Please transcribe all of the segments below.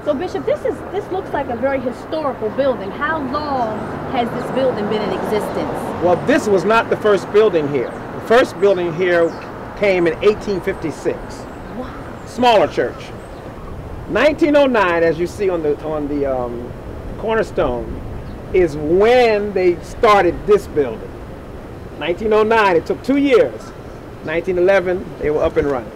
So Bishop, this looks like a very historical building. How long has this building been in existence? Well, this was not the first building here. The first building here came in 1856. Wow. Smaller church. 1909, as you see on the cornerstone, is when they started this building. 1909, it took 2 years. 1911, they were up and running.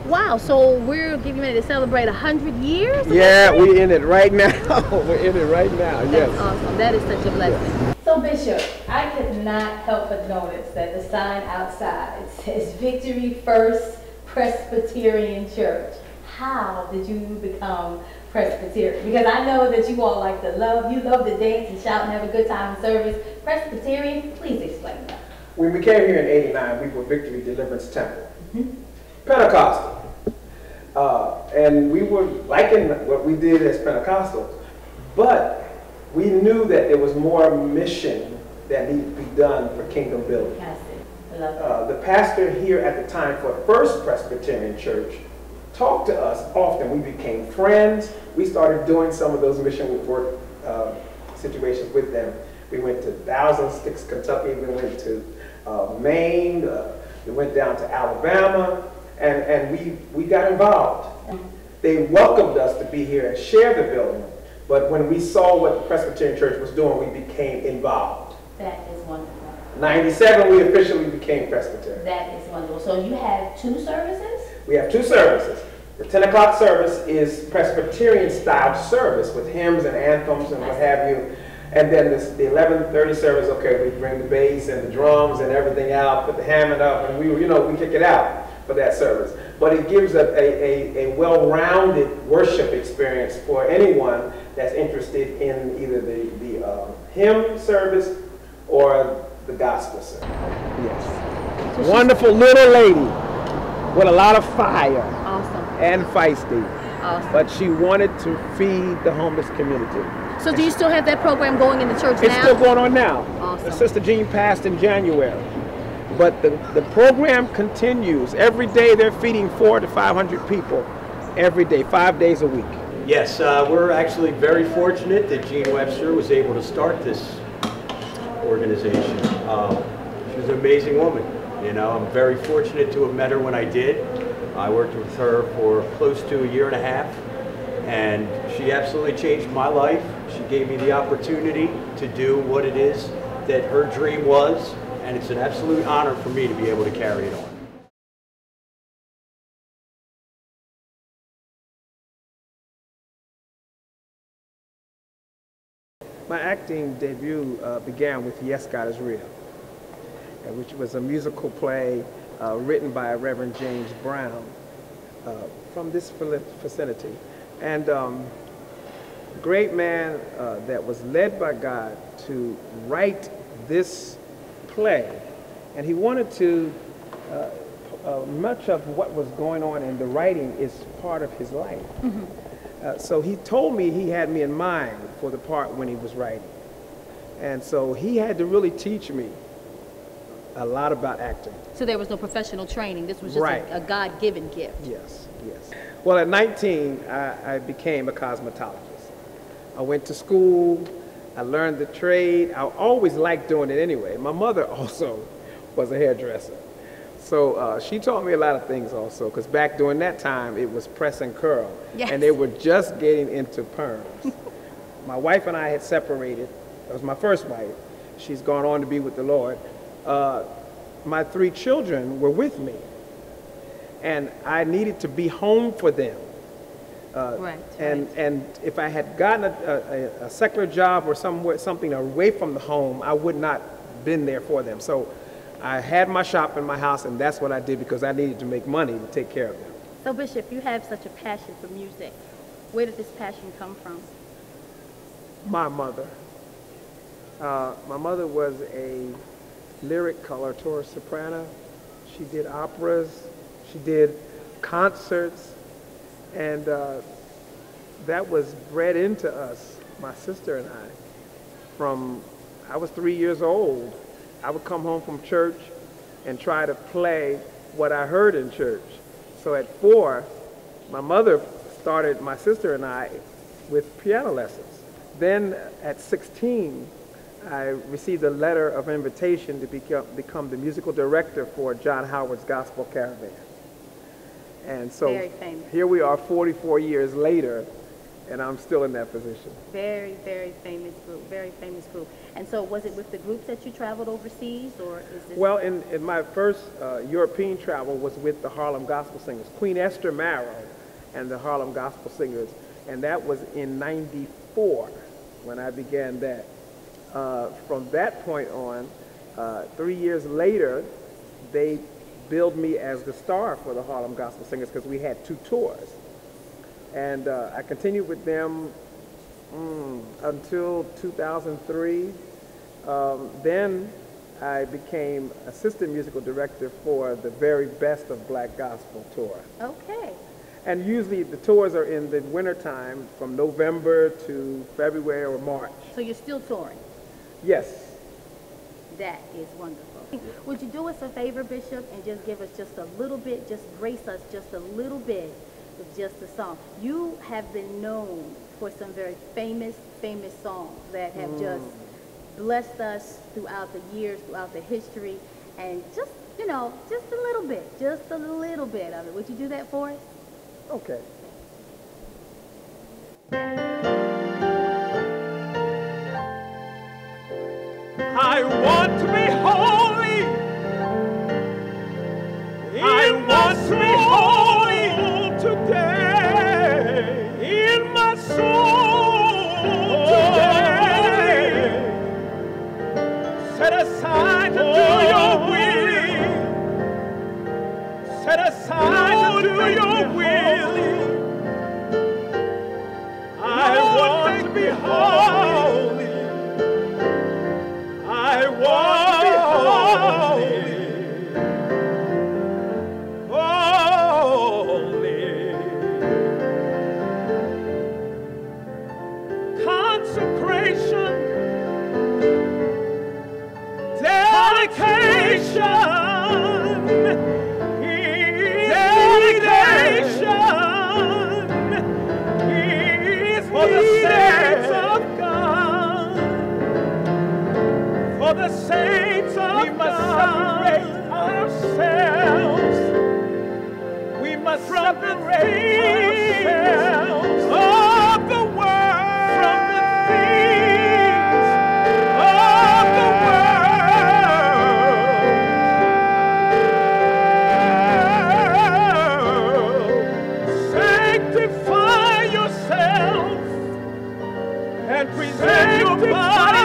Wow, so we're getting ready to celebrate 100 years? Yeah, we're in it right now. We're in it right now, yes. That's awesome. That is such a blessing. Yeah. So Bishop, I could not help but notice that the sign outside says Victory First Presbyterian Church. How did you become Presbyterian? Because I know that you all like to love to dance and shout and have a good time in service. Presbyterian, please explain that. When we came here in '89, we were Victory Deliverance Temple. Pentecostal. And we were liking what we did as Pentecostals, but we knew that there was more mission that needed to be done for kingdom building. I love that. The pastor here at the time for First Presbyterian Church talked to us often. We became friends. We started doing some of those mission work situations with them. We went to Thousand Sticks, Kentucky. We went to Maine. We went down to Alabama. And we got involved. They welcomed us to be here and share the building. But when we saw what the Presbyterian Church was doing, we became involved. That is wonderful. 97, we officially became Presbyterian. That is wonderful. So you have 2 services? We have 2 services. The 10 o'clock service is Presbyterian style service with hymns and anthems and what have you. And then the 11:30 service, okay, we bring the bass and the drums and everything out, put the Hammond up, and we kick it out for that service. But it gives a well-rounded worship experience for anyone that's interested in either the hymn service or the gospel service. Yes. So wonderful little lady with a lot of fire. Awesome. And feisty. Awesome. But she wanted to feed the homeless community. So do you still have that program going in the church now? It's still going on now. Awesome. Sister Jean passed in January. But the program continues. Every day they're feeding 400 to 500 people every day, 5 days a week. Yes, we're actually very fortunate that Jean Webster was able to start this organization. She was an amazing woman. You know, I'm very fortunate to have met her when I did. I worked with her for close to a year and a half, and she absolutely changed my life. She gave me the opportunity to do what it is that her dream was, and it's an absolute honor for me to be able to carry it on. My acting debut began with Yes, God is Real, which was a musical play written by Reverend James Brown from this vicinity. And great man that was led by God to write this play. And he wanted to, much of what was going on in the writing is part of his life. So he told me he had me in mind for the part when he was writing. And so he had to really teach me a lot about acting. So there was no professional training. This was just a God-given gift. Yes, yes. Well, at 19, I became a cosmetologist. I went to school. I learned the trade. I always liked doing it anyway. My mother also was a hairdresser. So she taught me a lot of things also, because back during that time, it was press and curl. Yes. And they were just getting into perms. My wife and I had separated. That was my first wife. She's gone on to be with the Lord. My 3 children were with me, and I needed to be home for them. And if I had gotten a secular job or something away from the home, I would not have been there for them. So I had my shop in my house, and that's what I did because I needed to make money to take care of them. So Bishop, you have such a passion for music. Where did this passion come from? My mother. My mother was a lyric coloratura soprano. She did operas. She did concerts. And that was bred into us, my sister and I. From I was 3 years old, I would come home from church and try to play what I heard in church. So at 4, my mother started my sister and I with piano lessons. Then at 16, I received a letter of invitation to become the musical director for John Howard's Gospel Caravan. And so Very famous. here we are 44 years later, and I'm still in that position. Very, very famous group, very famous group. And so was it with the groups that you traveled overseas, or is this? Well, in my first European travel was with the Harlem Gospel Singers, Queen Esther Marrow and the Harlem Gospel Singers, and that was in '94 when I began that. From that point on, 3 years later, they billed me as the star for the Harlem Gospel Singers because we had 2 tours. And I continued with them until 2003. Then I became assistant musical director for the Very Best of Black Gospel tour. Okay. And usually the tours are in the wintertime from November to February or March. So you're still touring. Yes. That is wonderful. Would you do us a favor, Bishop, and just give us just a little bit, just grace us just a little bit with just a song? You have been known for some very famous songs that have just blessed us throughout the years, throughout the history, and just, you know, just a little bit of it. Would you do that for us? Okay. I want to be holy. I want to be holy today. In my soul today. Set aside to do your will. Set aside to do your will. I want to be holy. I want to be holy, holy. Consecration, dedication, is for the saints of God. For the saints of we must separate ourselves. We must separate ourselves of the world, from the things of the world. Sanctify yourself and present your body